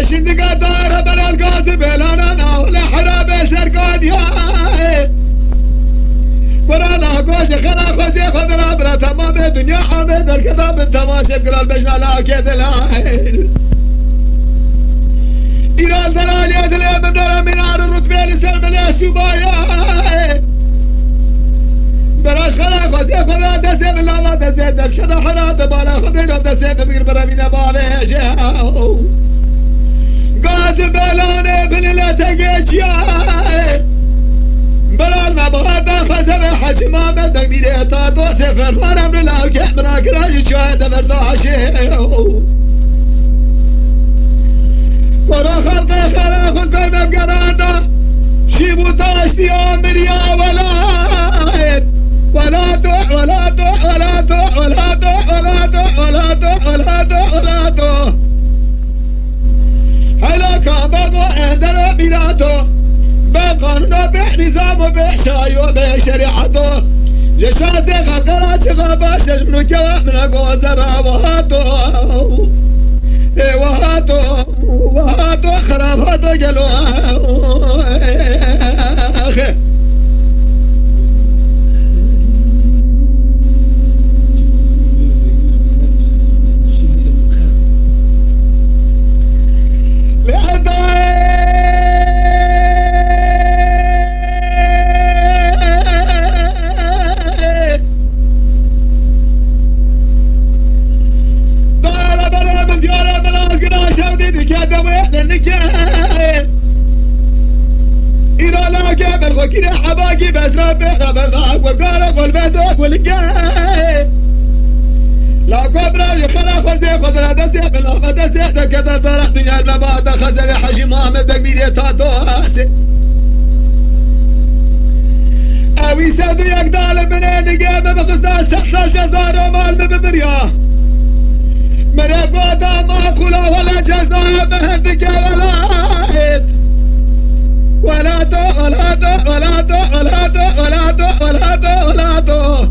شندقة دار بلا القاسب لنا ولا حراب سرقاديا ورانا قوش خلا خوزي خضرا برا تمام الدنيا حامد الكتاب التماشى قرال بجنا لا كيد الهيل إلى الدلال يدلي بدر من عار الرتبة لسلم السبايا براش خلا خوزي خضرا دسي بالله ما دسي دبشد حرات بالا خذي نب دسي بقر برا من بابي جاو قاسم بلاني بن لا تقيتيا بلال ما بغادا خزم حج ما بدك بيديتا دو سفر فارم للا كحمنا كراج شاهد مرداشي ورا خلقي خلا خد بينا بقرادا شيبو تاشتي امريا ولا دو ولا دو ولا دو ولا دو ولا دو ولا دو ولا دو ولا دو هلا كابر وإهدر بلادو بقانون بنظام وبشاي وبشريعته يشاطي غقرات غاباش من جواب من غوزرا وهاتو خراب هاتو جلو وكذا حباقي بس ربينا برضاك وقارك والبيتوك والقاي لا كبرى يخلا خزي خضرا دسي بالله دسي دكتا طرح دنيا المبادة خزي حجي محمد بقبيلي تادوسي اوي سادو يقدال منين قيمة بخصنا سحصل جزار ومال ببرياه من يقودا ما كلا ولا جزار مهدك ولا دو ولا دو ولا دو ولا دو ولا دو ولا دو ولا دو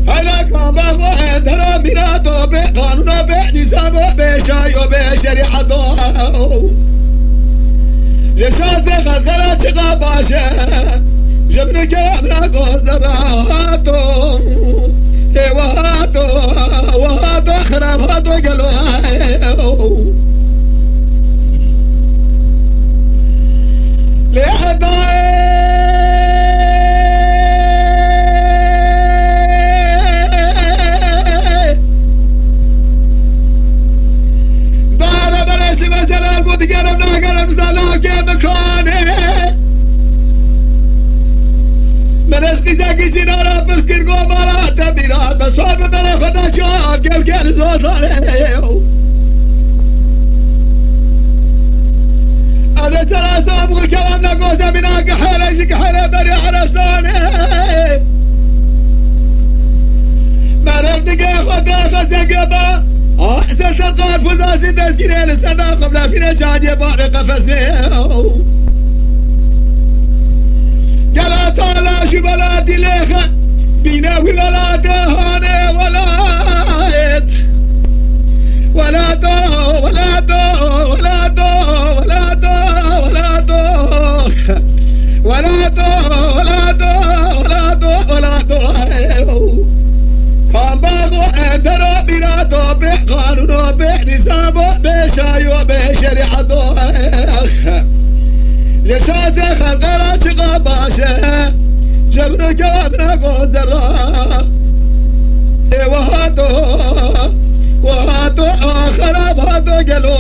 هلا كما وإندرا ميرادو بقانون بنظام بشاي وبشريعتو لشازي غلقرة شغاباشة جبنك أمنا قوزراتو وهاتو خراب هاتو قلو هذا ترى سابق كلام نقوزه بناك حالك حاله بري عرساني مرد دقيق خداخ زقبا احسن سقاط فزاسي تسكيني للسنة قبل فينا جاد يبار قفزي قلت على شو بلادي ليخا بيناوي بلاده هاني ولايت ولا دو ولا دو ولا دو ولا دو ولا دو ولا دو ولا دو ولا دو ولا دو فانباغو اندرو بيرادو بقانونو بنظامو بشايو بشريعتو لشازي خلقرا شغاباشة جبنو جوابنا قدرا وهاتو خراب هاتو قلو